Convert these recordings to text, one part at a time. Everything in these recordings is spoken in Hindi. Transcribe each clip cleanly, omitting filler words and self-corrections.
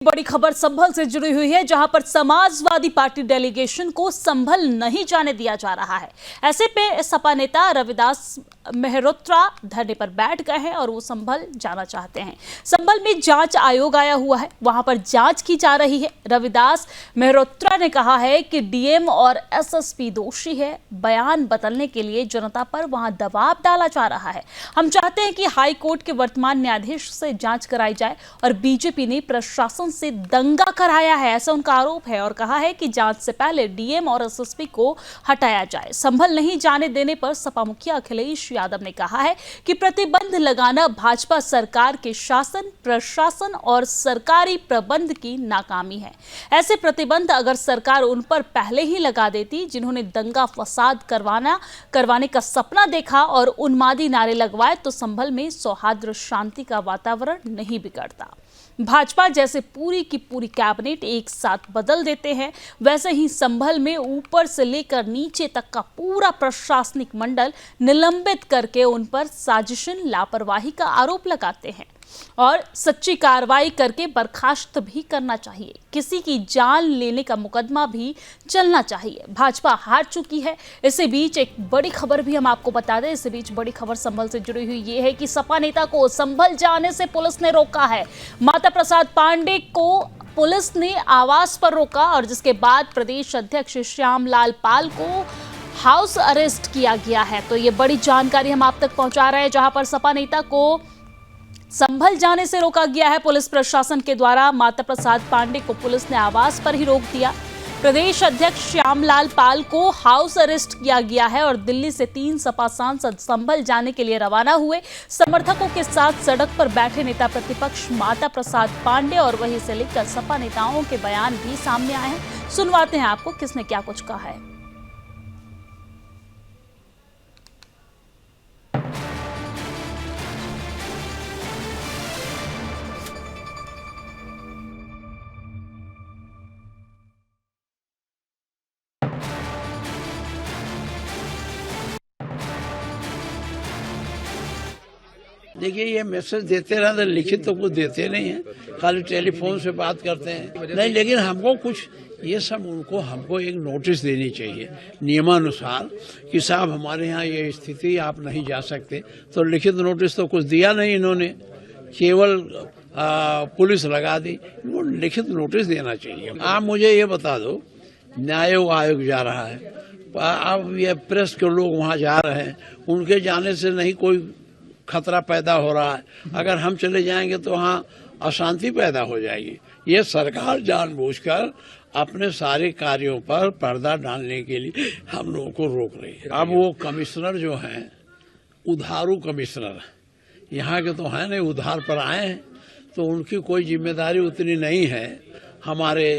बड़ी खबर संभल से जुड़ी हुई है, जहां पर समाजवादी पार्टी डेलीगेशन को संभल नहीं जाने दिया जा रहा है। ऐसे पे सपा नेता रविदास मेहरोत्रा धरने पर बैठ गए हैं और वो संभल जाना चाहते हैं। संभल में जांच आयोग आया हुआ है, वहां पर जांच की जा रही है। रविदास मेहरोत्रा ने कहा है कि डीएम और एसएसपी दोषी है। बयान बदलने के लिए जनता पर वहां दबाव डाला जा रहा है। हम चाहते हैं कि हाई कोर्ट के वर्तमान न्यायाधीश से जांच कराई जाए और बीजेपी ने प्रशासन से दंगा कराया है, ऐसा उनका आरोप है और कहा है कि जांच से पहले डीएम और एसएसपी को हटाया जाए। संभल नहीं जाने देने पर सपा मुखिया अखिलेश यादव ने कहा है कि प्रतिबंध लगाना भाजपा सरकार के शासन, प्रशासन और सरकारी प्रबंध की नाकामी है। ऐसे प्रतिबंध अगर सरकार उन पर पहले ही लगा देती जिन्होंने दंगा फसाद करवाने का सपना देखा और उन्मादी नारे लगवाए, तो संभल में सौहार्द शांति का वातावरण नहीं बिगड़ता। भाजपा जैसे पूरी की पूरी कैबिनेट एक साथ बदल देते हैं, वैसे ही संभल में ऊपर से लेकर नीचे तक का पूरा प्रशासनिक मंडल निलंबित करके उन पर साजिशन, लापरवाही का आरोप लगाते हैं और सच्ची कार्रवाई करके बर्खास्त भी करना चाहिए। किसी की जान लेने का मुकदमा भी चलना चाहिए। भाजपा हार चुकी है। इसी बीच एक बड़ी खबर भी हम आपको बता दें। इसी बीच बड़ी खबर संभल से जुड़ी हुई ये है कि सपा नेता को संभल जाने से पुलिस ने रोका है। माता प्रसाद पांडे को पुलिस ने आवास पर रोका और जिसके बाद प्रदेश अध्यक्ष श्यामलाल पाल को हाउस अरेस्ट किया गया है। तो ये बड़ी जानकारी हम आप तक पहुंचा रहे हैं, जहां पर सपा नेता को संभल जाने से रोका गया है पुलिस प्रशासन के द्वारा। माता प्रसाद पांडे को पुलिस ने आवास पर ही रोक दिया। प्रदेश अध्यक्ष श्यामलाल पाल को हाउस अरेस्ट किया गया है और दिल्ली से 3 सपा सांसद संभल जाने के लिए रवाना हुए। समर्थकों के साथ सड़क पर बैठे नेता प्रतिपक्ष माता प्रसाद पांडे और वहीं से लेकर सपा नेताओं के बयान भी सामने आए हैं। सुनवाते हैं आपको किसने क्या कुछ कहा है। देखिए, ये मैसेज देते रहे तो लिखित तो कुछ देते नहीं है, खाली टेलीफोन से बात करते हैं। नहीं, लेकिन हमको कुछ ये सब हमको एक नोटिस देनी चाहिए नियमानुसार कि साहब हमारे यहाँ ये स्थिति, आप नहीं जा सकते। तो लिखित नोटिस तो कुछ दिया नहीं इन्होंने, केवल पुलिस लगा दी। इनको लिखित नोटिस देना चाहिए। आप मुझे ये बता दो, न्याय आयोग जा रहा है, अब ये प्रेस के लोग वहाँ जा रहे हैं, उनके जाने से नहीं कोई खतरा पैदा हो रहा है। अगर हम चले जाएंगे तो वहाँ अशांति पैदा हो जाएगी। ये सरकार जानबूझकर अपने सारे कार्यों पर पर्दा डालने के लिए हम लोगों को रोक रही है। अब वो कमिश्नर जो हैं, उधारू कमिश्नर यहाँ के तो हैं नहीं, उधार पर आए हैं, तो उनकी कोई जिम्मेदारी उतनी नहीं है हमारे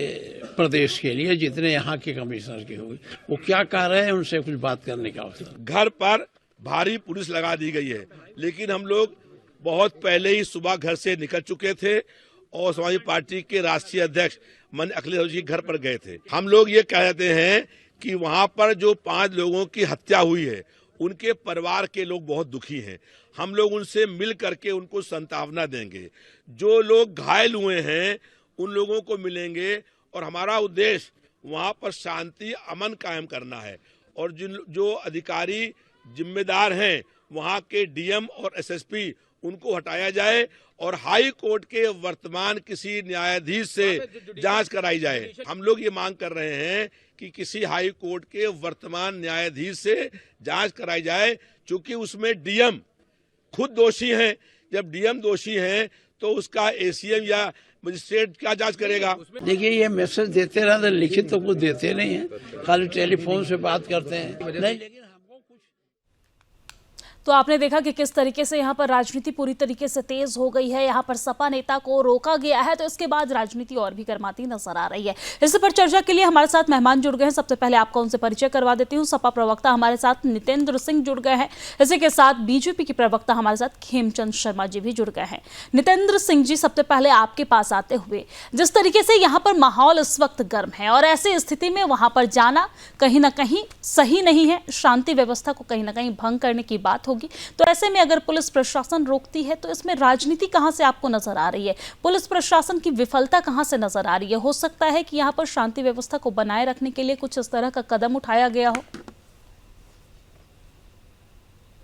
प्रदेश के लिए जितने यहाँ के कमिश्नर की होगी। वो क्या कह रहे हैं, उनसे कुछ बात करने का अवसर। घर पर भारी पुलिस लगा दी गई है, लेकिन हम लोग बहुत पहले ही सुबह घर से निकल चुके थे और समाजवादी पार्टी के राष्ट्रीय अध्यक्ष मन अखिलेश जी घर पर गए थे। हम लोग ये कहते हैं कि वहां पर जो 5 लोगों की हत्या हुई है, उनके परिवार के लोग बहुत दुखी हैं। हम लोग उनसे मिल करके उनको सांत्वना देंगे। जो लोग घायल हुए हैं उन लोगों को मिलेंगे और हमारा उद्देश्य वहां पर शांति, अमन कायम करना है। और जो अधिकारी जिम्मेदार हैं, वहां के डीएम और एसएसपी, उनको हटाया जाए और हाई कोर्ट के वर्तमान किसी न्यायाधीश से जांच कराई जाए। हम लोग ये मांग कर रहे हैं कि किसी हाई कोर्ट के वर्तमान न्यायाधीश से जांच कराई जाए, क्योंकि उसमें डीएम खुद दोषी हैं। जब डीएम दोषी हैं तो उसका एसीएम या मजिस्ट्रेट क्या जांच करेगा। देखिए, ये मैसेज देते रहे तो लिखित तो कुछ देते नहीं है, खाली टेलीफोन से बात करते हैं। नहीं, लेकिन तो आपने देखा कि किस तरीके से यहाँ पर राजनीति पूरी तरीके से तेज हो गई है। यहाँ पर सपा नेता को रोका गया है, तो इसके बाद राजनीति और भी गर्माती नजर आ रही है। इस पर चर्चा के लिए हमारे साथ मेहमान जुड़ गए हैं। सबसे पहले आपको उनसे परिचय करवा देती हूँ। सपा प्रवक्ता हमारे साथ नितेंद्र सिंह जुड़ गए हैं। इसी के साथ बीजेपी की प्रवक्ता हमारे साथ खेमचंद शर्मा जी भी जुड़ गए हैं। नितेंद्र सिंह जी, सबसे पहले आपके पास आते हुए, जिस तरीके से यहाँ पर माहौल इस वक्त गर्म है और ऐसी स्थिति में वहां पर जाना कहीं ना कहीं सही नहीं है, शांति व्यवस्था को कहीं ना कहीं भंग करने की बात होगी। होगी। तो ऐसे में अगर पुलिस प्रशासन रोकती है तो इसमें राजनीति कहाँ से आपको नजर आ रही है? पुलिस प्रशासन की विफलता कहाँ से नजर आ रही है? हो सकता है कि यहाँ पर शांति व्यवस्था को बनाए रखने के लिए कुछ इस तरह का कदम उठाया गया हो।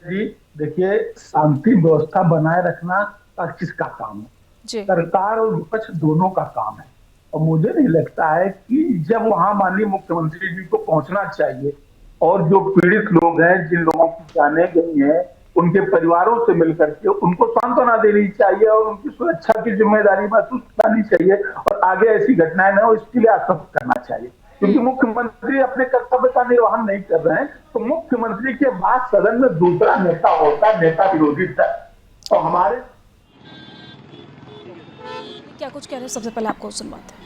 जी देखिए, शांति व्यवस्था बनाए रखना किसका काम है? सरकार और विपक्ष दोनों का काम है। और मुझे नहीं लगता है कि जब वहां माननीय मुख्यमंत्री जी को पहुंचना चाहिए और जो पीड़ित लोग हैं, जिन लोगों की जाने गई हैं, उनके परिवारों से मिलकर के उनको सांत्वना देनी चाहिए और उनकी सुरक्षा की जिम्मेदारी महसूस करनी चाहिए और आगे ऐसी घटनाएं न हो इसके लिए आश्वस्त करना चाहिए। क्योंकि मुख्यमंत्री अपने कर्तव्य का निर्वहन नहीं कर रहे हैं, तो मुख्यमंत्री के बाद सदन में दूसरा नेता होता है, नेता विरोधी दल। और हमारे क्या कुछ कह रहे हैं, सबसे पहले आपको सुनवाते हैं।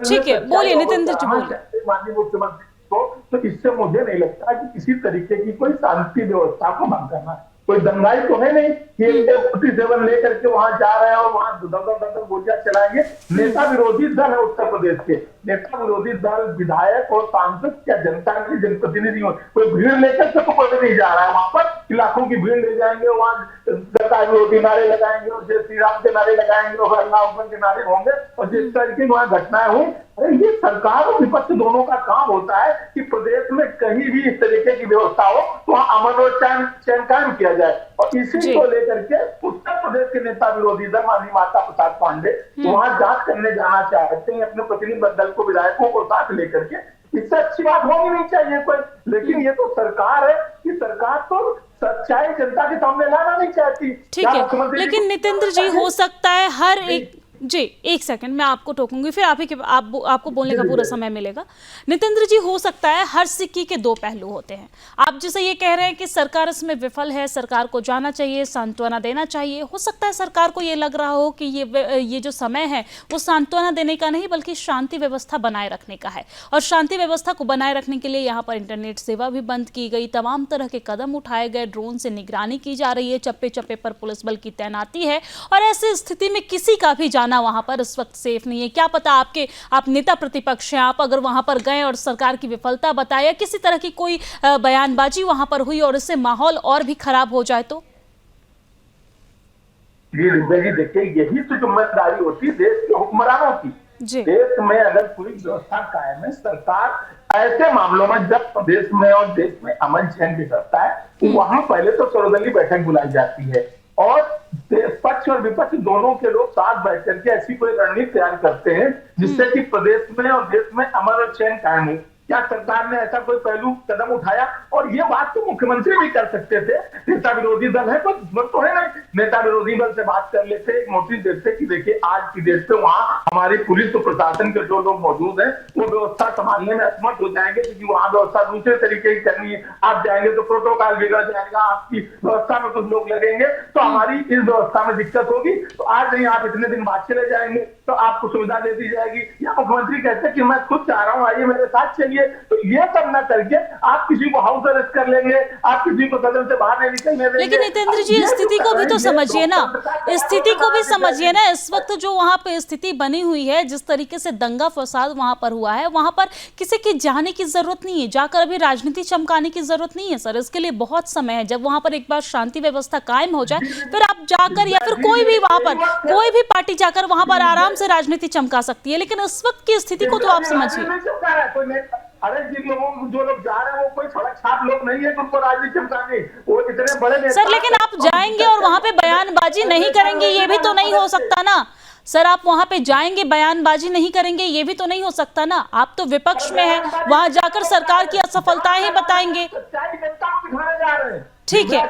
ठीक है, बोलिए नितिन जी, बोलिए। माननीय मुख्यमंत्री को तो इससे मुझे नहीं लगता कि किसी तरीके की कोई शांति व्यवस्था को भंग करना है। कोई दंगाई तो है नहीं कि 47 लेकर के वहां जा रहे हैं और वहां दंगल गोलियां चलाएंगे। नेता विरोधी दल है उत्तर प्रदेश के, नेता विरोधी दल, विधायक और सांसद क्या जनता के जनप्रतिनिधि हो, कोई भीड़ लेकर के तो कोई नहीं जा रहा है वहां पर। लाखों की भीड़ ले जाएंगे, वहां सरकार विरोधी नारे लगाएंगे और जय श्री राम के नारे लगाएंगे और अल्लाह अकबर के नारे होंगे और जिस तरीके की वहां घटनाएं हुई। अरे ये सरकार और विपक्ष दोनों का काम होता है कि प्रदेश में कहीं भी इस तरीके की व्यवस्था हो तो वहां अमन और चैन कायम किया जाए। और इसी को लेकर के उत्तर प्रदेश के नेता विरोधी दल माननीय माता प्रसाद पांडे वहां जांच करने जाना चाहते हैं अपने प्रतिनिधि दल को, विधायकों को साथ लेकर के। इससे अच्छी बात होनी नहीं चाहिए कोई, लेकिन ये तो सरकार है कि सरकार तो सच्चाई जनता के सामने लाना नहीं चाहती। ठीक है, लेकिन नितेंद्र जी हो सकता है हर एक जी, एक सेकंड मैं आपको टोकूंगी, फिर आपको बोलने का पूरा समय मिलेगा। नितेंद्र जी, हो सकता है हर सिक्के के दो पहलू होते हैं। आप जैसे ये कह रहे हैं कि सरकार इसमें विफल है, सरकार को जाना चाहिए, सांत्वना देना चाहिए। हो सकता है सरकार को ये लग रहा हो कि ये जो समय है वो सांत्वना देने का नहीं बल्कि शांति व्यवस्था बनाए रखने का है। और शांति व्यवस्था को बनाए रखने के लिए यहाँ पर इंटरनेट सेवा भी बंद की गई, तमाम तरह के कदम उठाए गए, ड्रोन से निगरानी की जा रही है, चप्पे चप्पे पर पुलिस बल की तैनाती है। और ऐसी स्थिति में किसी का भी जाना वहां पर इस वक्त सेफ नहीं है। क्या पता आप नेता प्रतिपक्ष हैं, आप अगर वहां पर गए और सरकार की विफलता बताए या किसी तरह की कोई बयानबाजी वहां पर हुई और इससे माहौल और भी खराब हो जाए तो? जी देखिए, यही तो जिम्मेदारी होती है देश के हुक्मरानों की। देश में अगर पूरी व्यवस्था कायम है, सरकार ऐसे मामलों में जब प्रदेश में और देश में अमन चैन बिगड़ता है तो वहां पहले तो सर्वदलीय बैठक बुलाई जाती है और पक्ष और विपक्ष दोनों के लोग साथ बैठ करके ऐसी कोई रणनीति तैयार करते हैं जिससे कि प्रदेश में और देश में अमन और चैन कायम हो। क्या सरकार ने ऐसा कोई पहलू कदम उठाया? और ये बात तो मुख्यमंत्री भी कर सकते थे। नेता विरोधी दल है तो है ना, नेता विरोधी दल से बात कर लेते, एक नोटिस देते कि देखिए आज की डेट पे वहां हमारी पुलिस और प्रशासन के जो लोग मौजूद हैं वो व्यवस्था संभालने में असमर्थ हो जाएंगे क्योंकि वहां व्यवस्था दूसरे तरीके की करनी है। आप जाएंगे तो प्रोटोकॉल बिगड़ जाएगा, आपकी व्यवस्था में कुछ लोग लगेंगे तो हमारी इस व्यवस्था में दिक्कत होगी। तो आज नहीं, आप इतने दिन बाद चले जाएंगे तो आपको सुविधा दे दी जाएगी। या मुख्यमंत्री कहते हैं कि मैं खुद चाह रहा हूँ, आइए मेरे साथ चलिए। तो ये सब न करके आप किसी को हाउस अरेस्ट कर लेंगे, आप किसी को सदन से बाहर नहीं निकलने देंगे। लेकिन नितेंद्र जी, स्थिति को भी तो समझिए ना, स्थिति को भी समझिए ना। इस वक्त जो वहां पे स्थिति बनी हुई है, जिस तरीके से दंगा फसाद वहां पर हुआ है, वहां पर किसी के जाने की जरूरत नहीं है, जाकर अभी राजनीति चमकाने की जरूरत नहीं है सर। इसके लिए बहुत समय है। जब वहां पर एक बार शांति व्यवस्था कायम हो जाए फिर आप जाकर या फिर कोई भी वहां पर कोई भी पार्टी जाकर वहां पर आराम से राजनीति चमका सकती है। लेकिन इस वक्त की स्थिति को तो आप समझिए। अरे जिन लोगों जो लोग जा रहे हैं वो कोई सड़क छाप लोग नहीं है, उनको राजनीति चमकाने वो इतने बड़े सर। लेकिन आप जाएंगे और वहां पे बयानबाजी नहीं करेंगे, ये भी तो नहीं हो सकता ना सर। आप वहां पे जाएंगे, बयानबाजी नहीं करेंगे, ये भी तो नहीं हो सकता ना। आप तो विपक्ष में हैं, वहां जाकर सरकार की असफलताएं ही बताएंगे। ठीक है,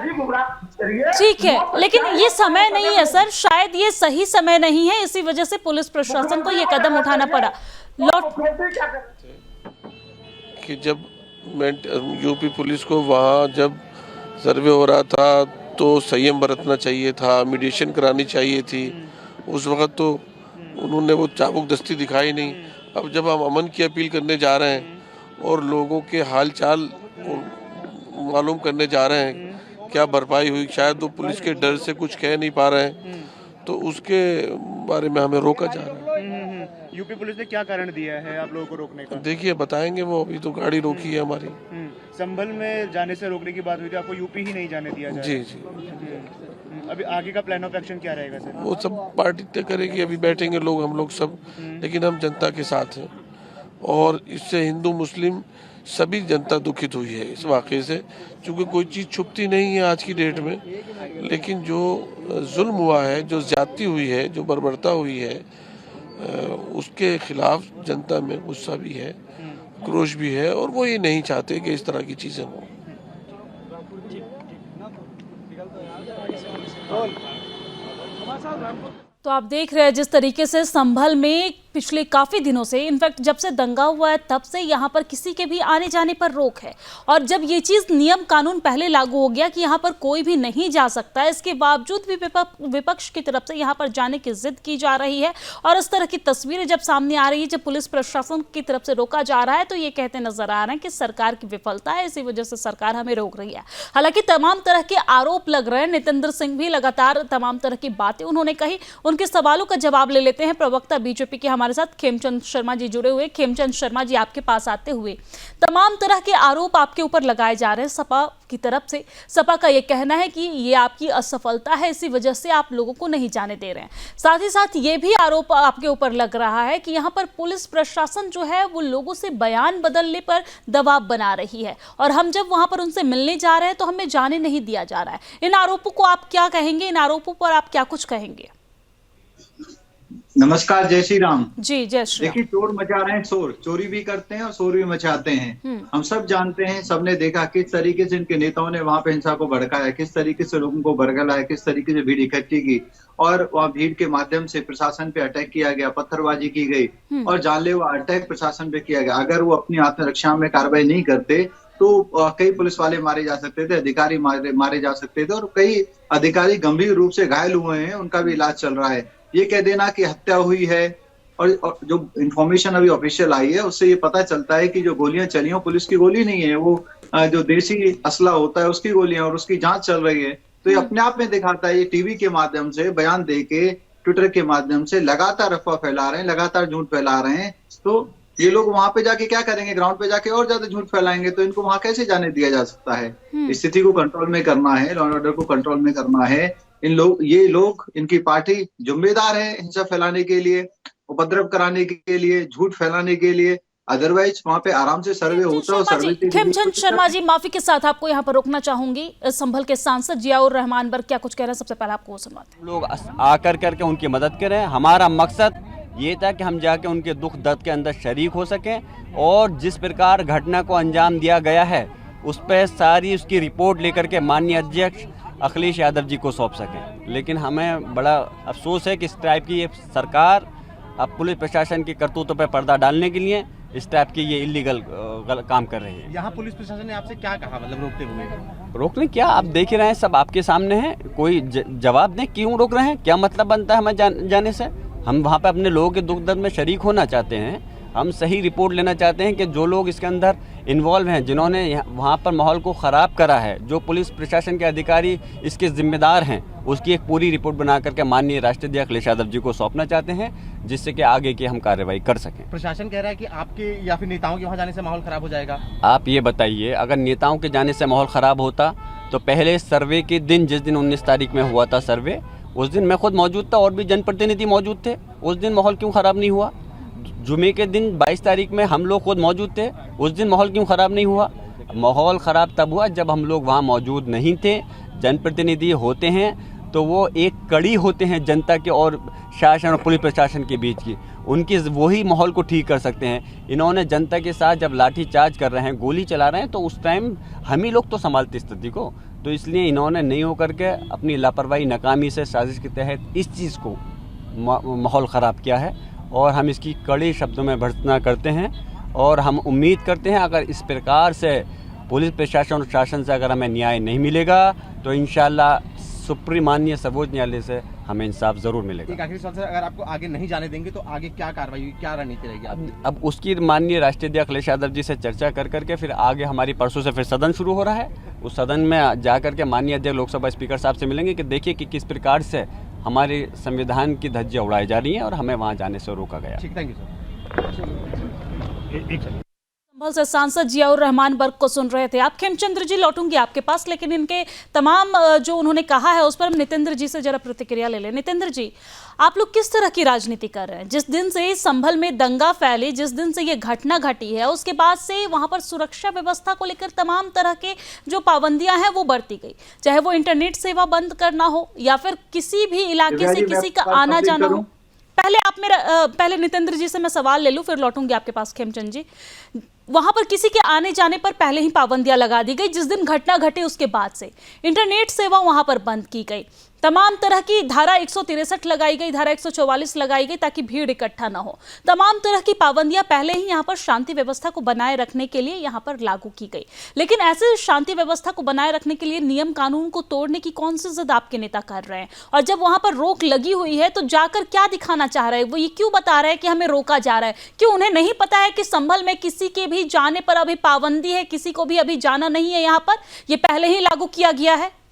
ठीक है, लेकिन ये समय नहीं है सर, शायद ये सही समय नहीं है, इसी वजह से पुलिस प्रशासन को ये कदम उठाना पड़ा। कि जब यूपी पुलिस को वहाँ जब सर्वे हो रहा था तो संयम बरतना चाहिए था, मीडिएशन करानी चाहिए थी। उस वक्त तो उन्होंने वो चाबुक दस्ती दिखाई नहीं। अब जब हम अमन की अपील करने जा रहे हैं और लोगों के हाल चाल मालूम करने जा रहे हैं क्या भरपाई हुई, शायद वो पुलिस के डर से कुछ कह नहीं पा रहे हैं, तो उसके बारे में हमें रोका जा रहा है। यूपी पुलिस ने क्या कारण दिया है आप लोगों को रोकने का? देखिए बताएंगे वो, अभी तो गाड़ी रोकी है हमारी। संभल में जाने से रोकने की बात हुई थी, आपको यूपी ही नहीं जाने दिया जाए? जी जी। अभी आगे का प्लान ऑफ एक्शन क्या रहेगा सर? वो सब पार्टी तय करेगी, अभी बैठेंगे लोग, हम लोग सब, लेकिन हम जनता के साथ हैं और इससे हिंदू मुस्लिम सभी जनता दुखित हुई है इस वाक़े से, क्योंकि कोई चीज़ छुपती नहीं है आज की डेट में, लेकिन जो जुल्म हुआ है, जो ज्यादती हुई है, जो बर्बरता हुई है, उसके खिलाफ जनता में गुस्सा भी है, क्रोश भी है और वो ये नहीं चाहते कि इस तरह की चीज़ें हों। तो आप देख रहे हैं जिस तरीके से संभल में पिछले काफ़ी दिनों से, इनफैक्ट जब से दंगा हुआ है तब से यहाँ पर किसी के भी आने जाने पर रोक है। और जब ये चीज़ नियम कानून पहले लागू हो गया कि यहाँ पर कोई भी नहीं जा सकता है, इसके बावजूद भी विपक्ष की तरफ से यहाँ पर जाने की जिद की जा रही है। और इस तरह की तस्वीरें जब सामने आ रही है, जब पुलिस प्रशासन की तरफ से रोका जा रहा है, तो ये कहते नजर आ रहे हैं कि सरकार की विफलता है, इसी वजह से सरकार हमें रोक रही है। हालांकि तमाम तरह के आरोप लग रहे हैं। नितेंद्र सिंह भी लगातार तमाम तरह की बातें उन्होंने कही, उनके सवालों का जवाब ले लेते हैं। प्रवक्ता बीजेपी के हमारे साथ खेमचंद शर्मा जी जुड़े हुए। खेमचंद शर्मा जी, आपके पास आते हुए, तमाम तरह के आरोप आपके ऊपर लगाए जा रहे हैं सपा की तरफ से। सपा का यह कहना है कि ये आपकी असफलता है, इसी वजह से आप लोगों को नहीं जाने दे रहे हैं। साथ ही साथ ये भी आरोप आपके ऊपर लग रहा है कि यहाँ पर पुलिस प्रशासन जो है वो लोगों से बयान बदलने पर दबाव बना रही है, और हम जब वहां पर उनसे मिलने जा रहे हैं तो हमें जाने नहीं दिया जा रहा है। इन आरोपों को आप क्या कहेंगे? इन आरोपों पर आप क्या कुछ कहेंगे? नमस्कार, जय श्री राम जी। जय श्री राम। देखिए, चोर मचा रहे हैं शोर, चोरी भी करते हैं और शोर भी मचाते हैं। हम सब जानते हैं, सबने देखा किस तरीके से इनके नेताओं ने वहां पे हिंसा को भड़काया, किस तरीके से लोगों को बरगलाया, किस तरीके से भीड़ इकट्ठी की और वह भीड़ के माध्यम से प्रशासन पे अटैक किया गया, पत्थरबाजी की गई और जानलेवा अटैक प्रशासन पे किया गया। अगर वो अपनी आत्मरक्षा में कार्रवाई नहीं करते तो कई पुलिस वाले मारे जा सकते थे, अधिकारी मारे जा सकते थे और कई अधिकारी गंभीर रूप से घायल हुए हैं, उनका भी इलाज चल रहा है। ये कह देना कि हत्या हुई है, और जो इंफॉर्मेशन अभी ऑफिशियल आई है उससे ये पता चलता है कि जो गोलियां चली हैं पुलिस की गोली नहीं है, वो जो देसी असला होता है उसकी गोलियां, और उसकी जांच चल रही है। तो ये अपने आप में दिखाता है, ये टीवी के माध्यम से बयान दे के, ट्विटर के माध्यम से लगातार अफवाह फैला रहे हैं, लगातार झूठ फैला रहे हैं। तो ये लोग वहां पे जाके क्या करेंगे? ग्राउंड पे जाके और ज्यादा झूठ फैलाएंगे, तो इनको वहां कैसे जाने दिया जा सकता है? स्थिति को कंट्रोल में करना है, लॉ एंड ऑर्डर को कंट्रोल में करना है। ये लोग, इनकी पार्टी जिम्मेदार है हिंसा फैलाने के लिए, उपद्रव कराने के लिए, झूठ फैलाने के लिए। अदरवाइज वहां पे आराम से सर्वे होता है। खेमचंद शर्मा जी, माफी के साथ आपको यहाँ पर रोकना चाहूंगी। संभल के सांसद जियाउर रहमान बर्ग क्या कुछ कह रहे हैं, सबसे पहले आपको वो सुनवाते हैं। लोग आकर करके उनकी मदद करें। हमारा मकसद ये था कि हम जाके उनके दुख दर्द के अंदर शरीक हो सकें और जिस प्रकार घटना को अंजाम दिया गया है उस पर सारी उसकी रिपोर्ट लेकर के माननीय अध्यक्ष अखिलेश यादव जी को सौंप सकें। लेकिन हमें बड़ा अफसोस है कि इस टाइप की ये सरकार अब पुलिस प्रशासन की करतूतों पर पर्दा डालने के लिए इस टाइप की ये इलीगल काम कर रही है। यहाँ पुलिस प्रशासन ने आपसे क्या कहा, मतलब रोकते हुए? रोकने क्या, आप देख ही रहे हैं, सब आपके सामने है। कोई जवाब दें, क्यों रोक रहे हैं? क्या मतलब बनता है हमें जाने से? हम वहाँ पे अपने लोगों के दुख दर्द में शरीक होना चाहते हैं। हम सही रिपोर्ट लेना चाहते हैं कि जो लोग इसके अंदर इन्वॉल्व हैं, जिन्होंने वहाँ पर माहौल को ख़राब करा है, जो पुलिस प्रशासन के अधिकारी इसके जिम्मेदार हैं, उसकी एक पूरी रिपोर्ट बना करके माननीय राष्ट्रीय अध्यक्ष अखिलेश यादव जी को सौंपना चाहते हैं, जिससे कि आगे की हम कार्रवाई कर सकें। प्रशासन कह रहा है कि आपके या फिर नेताओं के वहाँ जाने से माहौल ख़राब हो जाएगा। आप ये बताइए, अगर नेताओं के जाने से माहौल ख़राब होता तो पहले सर्वे के दिन, जिस दिन 19 तारीख में हुआ था सर्वे, उस दिन मैं खुद मौजूद था और भी जनप्रतिनिधि मौजूद थे। उस दिन माहौल क्यों ख़राब नहीं हुआ? जुमे के दिन 22 तारीख में हम लोग खुद मौजूद थे, उस दिन माहौल क्यों ख़राब नहीं हुआ? माहौल ख़राब तब हुआ जब हम लोग वहाँ मौजूद नहीं थे। जनप्रतिनिधि होते हैं तो वो एक कड़ी होते हैं जनता के और शासन और पुलिस प्रशासन के बीच की, उनकी वही माहौल को ठीक कर सकते हैं। इन्होंने जनता के साथ जब लाठी चार्ज कर रहे हैं, गोली चला रहे हैं, तो उस टाइम हम ही लोग तो संभालते स्थिति को। तो इसलिए इन्होंने नहीं होकर के अपनी लापरवाही, नाकामी से, साजिश के तहत इस चीज़ को माहौल ख़राब किया है और हम इसकी कड़े शब्दों में भर्त्सना करते हैं। और हम उम्मीद करते हैं अगर इस प्रकार से पुलिस प्रशासन और शासन से अगर हमें न्याय नहीं मिलेगा तो इंशाल्लाह सुप्रीम माननीय सर्वोच्च न्यायालय से हमें इंसाफ जरूर मिलेगा। एक आखिरी सवाल सर, अगर आपको आगे नहीं जाने देंगे तो आगे क्या कार्रवाई, क्या रणनीति रहेगी? अब उसकी माननीय राष्ट्रीय अध्यक्ष अखिलेश यादव जी से चर्चा कर करके फिर आगे हमारी परसों से फिर सदन शुरू हो रहा है। उस सदन में जा करके माननीय अध्यक्ष लोकसभा स्पीकर साहब से मिलेंगे कि देखिए कि किस प्रकार से हमारे संविधान की धज्जियां उड़ाई जा रही हैं और हमें वहां जाने से रोका गया। ठीक, थैंक यू सर। संभल से सांसद जियाउर रहमान बर्क को सुन रहे थे आप। खेमचंद्र जी, लौटूंगी आपके पास, लेकिन इनके तमाम जो उन्होंने कहा है उस पर हम नितेंद्र जी से जरा प्रतिक्रिया ले लें। नितेंद्र जी, आप लोग किस तरह की राजनीति कर रहे हैं? जिस दिन से संभल में दंगा फैले, जिस दिन से ये घटना घटी है, उसके बाद से वहां पर सुरक्षा व्यवस्था को लेकर तमाम तरह के जो पाबंदियां हैं वो बढ़ती गई, चाहे वो इंटरनेट सेवा बंद करना हो या फिर किसी भी इलाके से किसी का आना जाना हो। पहले नितेंद्र जी से मैं सवाल ले लूं, फिर लौटूंगी आपके पास खेमचंद जी। वहां पर किसी के आने जाने पर पहले ही पाबंदियां लगा दी गई। जिस दिन घटना घटे उसके बाद से इंटरनेट सेवा वहां पर बंद की गई। तमाम तरह की धारा 163 लगाई गई, धारा 144 लगाई गई ताकि भीड़ इकट्ठा ना हो। तमाम तरह की पाबंदियां पहले ही यहां पर शांति व्यवस्था को बनाए रखने के लिए यहां पर लागू की गई। लेकिन ऐसे शांति व्यवस्था को बनाए रखने के लिए नियम कानून को तोड़ने की कौन सी जिद आपके नेता कर रहे हैं? और जब वहां पर रोक लगी हुई है तो जाकर क्या दिखाना चाह रहे हैं? वो ये क्यों बता रहे हैं कि हमें रोका जा रहा है? क्यों उन्हें नहीं पता है कि संभल में किसी के भी जाने पर अभी पाबंदी है, किसी को भी अभी जाना नहीं है? यहां पर ये पहले ही लागू किया गया है।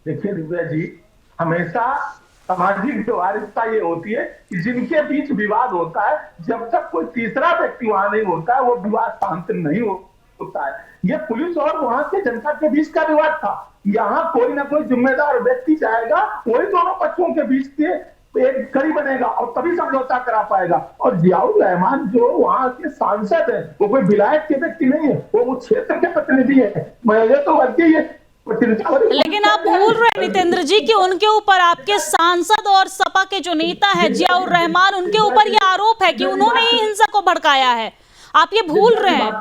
देखिए दिव्या जी, हमेशा सामाजिक व्यवहारिकता ये होती है कि जिनके बीच विवाद होता है, जब तक कोई तीसरा व्यक्ति वहां नहीं होता है वो विवाद शांत नहीं होता है। ये पुलिस और वहां के जनता के बीच का विवाद था। यहाँ कोई ना कोई जिम्मेदार व्यक्ति जाएगा, वही दोनों पक्षों के बीच के एक कड़ी बनेगा और तभी समझौता करा पाएगा। और जियाउर रहमान जो वहां के सांसद है, वो कोई विलायत के व्यक्ति नहीं है, वो उस क्षेत्र के प्रतिनिधि है। मुझे तो लगती है। लेकिन आप भूल रहे हैं नितेंद्र जी कि उनके ऊपर आपके सांसद और सपा के जो नेता है जियाउर रहमान, उनके ऊपर यह आरोप है कि उन्होंने ही हिंसा को भड़काया है। आप ये भूल रहे हैं।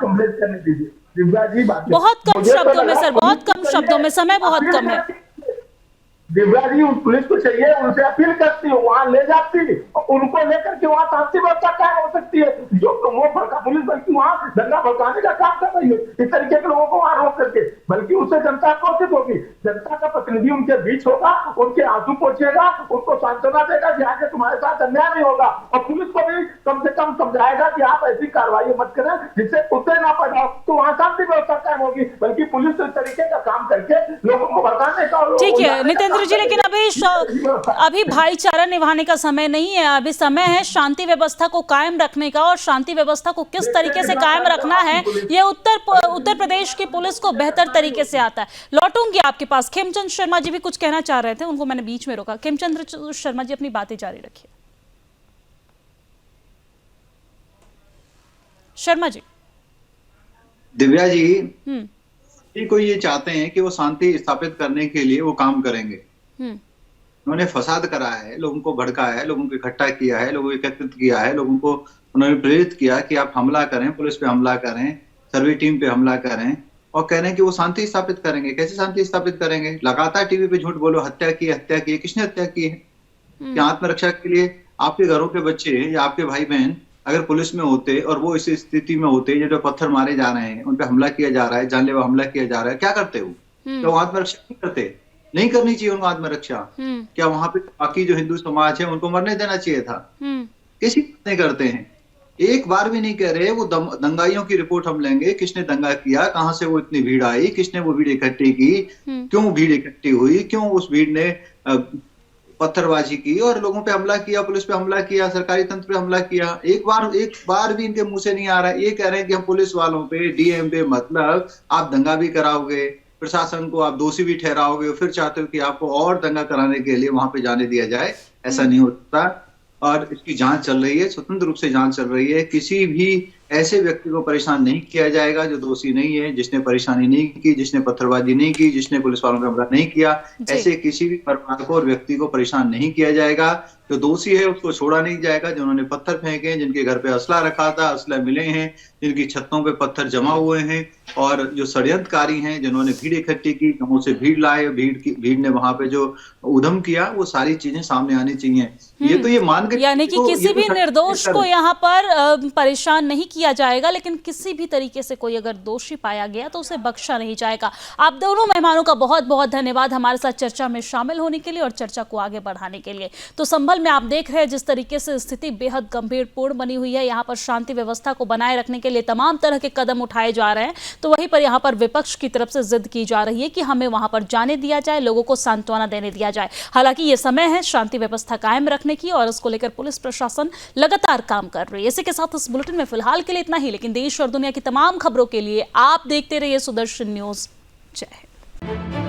बहुत कम शब्दों में सर, बहुत कम शब्दों में, समय बहुत कम है। दिव्या जी, पुलिस को चाहिए, उनसे अपील करती है, वहां ले जाती है, उनको लेकर के वहां शांति व्यवस्था क्या हो सकती है? जो वो भड़का पुलिस बल्कि वहां दंगा भड़काने का काम कर रही है इस तरीके के लोगों को वहां रोक करके। बल्कि उससे जनता कोशिश होगी, जनता का प्रतिनिधि उनके बीच होगा, उनके आंसू पहुंचेगा, उनको सांत्वना देगा कि आगे तुम्हारे साथ अन्याय नहीं होगा। और पुलिस को भी कम से कम समझाएगा कि आप ऐसी कार्रवाई मत करें जिससे उतरे ना पड़ जाओ, तो वहां शांति व्यवस्था कायम होगी। बल्कि पुलिस इस तरीके का काम करके लोगों को भड़काने का। ठीक है नितेंद्र जी, लेकिन अभी भाईचारा निभाने का समय नहीं है। अभी समय है शांति व्यवस्था को कायम रखने का, और शांति व्यवस्था को किस तरीके से कायम रखना है ये उत्तर प्रदेश की पुलिस को बेहतर तरीके से आता है। लौटूंगी आपके पास। खेमचंद शर्मा जी भी कुछ कहना चाह रहे थे, उनको मैंने बीच में रोका। खेमचंद शर्मा जी अपनी बातें जारी रखिए। शर्मा जी। दिव्या जी, कोई ये चाहते हैं कि वो शांति स्थापित करने के लिए वो काम करेंगे। उन्होंने फसाद कराया है, लोगों को भड़काया है, लोगों को इकट्ठा किया है, लोगों को एकत्रित किया है, लोगों को उन्होंने प्रेरित किया कि आप हमला करें, पुलिस पे हमला करें, सर्वे टीम पे हमला करें, और कह रहे हैं कि वो शांति स्थापित करेंगे। कैसे शांति स्थापित करेंगे? लगातार टीवी पे झूठ बोलो, हत्या की है। किसने हत्या की है? कि आत्मरक्षा के लिए आपके घरों के बच्चे या आपके भाई बहन अगर पुलिस में होते और वो इस स्थिति में होते, जो पत्थर मारे जा रहे हैं, उन पे हमला किया जा रहा है, जानलेवा हमला किया जा रहा है, क्या करते हो? तो आत्मरक्षा नहीं करते? नहीं करनी चाहिए उनको आत्मरक्षा। क्या वहां पे बाकी जो हिंदू समाज है उनको मरने देना चाहिए था? किसी नहीं करते हैं, एक बार भी नहीं कह रहे। वो दंगाइयों की रिपोर्ट हम लेंगे, किसने दंगा किया, कहां से वो इतनी भीड़ आई, किसने वो भीड़ इकट्ठी की, क्यों भीड़ इकट्ठी हुई, क्यों उस भीड़ ने पत्थरबाजी की और लोगों पे हमला किया, पुलिस पे हमला किया, सरकारी तंत्र पे हमला किया। एक बार भी इनके मुंह से नहीं आ रहा है। ये कह रहे हैं कि हम पुलिस वालों पे, डीएम पे, मतलब आप दंगा भी कराओगे, प्रशासन को आप दोषी भी ठहराओगे, फिर चाहते हो कि आपको और दंगा कराने के लिए वहां पे जाने दिया जाए। ऐसा नहीं होता। और इसकी जांच चल रही है, स्वतंत्र रूप से जांच चल रही है। किसी भी ऐसे व्यक्ति को परेशान नहीं किया जाएगा जो दोषी नहीं है, जिसने परेशानी नहीं की, जिसने पत्थरबाजी नहीं की, जिसने पुलिस वालों पे हमला नहीं किया। ऐसे किसी भी परिवार को और व्यक्ति को परेशान नहीं किया जाएगा। जो दोषी है उसको छोड़ा नहीं जाएगा। जिन्होंने पत्थर फेंके, जिनके घर पे असला रखा था, असला मिले हैं, जिनकी छतों पे पत्थर जमा हुए हैं, और जो षड्यंत्रकारी हैं, जिन्होंने भीड़ इकट्ठी की, गांवों से भीड़ लाए, भीड़ ने वहां पे जो उधम किया, वो सारी चीजें सामने आनी चाहिए। ये तो ये मान के, यानी कि किसी भी निर्दोष को यहाँ पर परेशान नहीं किया जाएगा, लेकिन किसी भी तरीके से कोई अगर दोषी पाया गया तो उसे बख्शा नहीं जाएगा। आप दोनों मेहमानों का बहुत बहुत धन्यवाद हमारे साथ चर्चा में शामिल होने के लिए और चर्चा को आगे बढ़ाने के लिए। तो संभल माहौल में आप देख रहे हैं जिस तरीके से स्थिति बेहद गंभीरपूर्ण बनी हुई है। यहाँ पर शांति व्यवस्था को बनाए रखने के लिए तमाम तरह के कदम उठाए जा रहे हैं, तो वहीं पर यहाँ पर विपक्ष की तरफ से जिद की जा रही है कि हमें वहां पर जाने दिया जाए, लोगों को सांत्वना देने दिया जाए। हालांकि ये समय है शांति व्यवस्था कायम रखने की और इसको लेकर पुलिस प्रशासन लगातार काम कर रही है। इसी के साथ इस बुलेटिन में फिलहाल के लिए इतना ही, लेकिन देश और दुनिया की तमाम खबरों के लिए आप देखते रहिए सुदर्शन न्यूज। जय हिंद।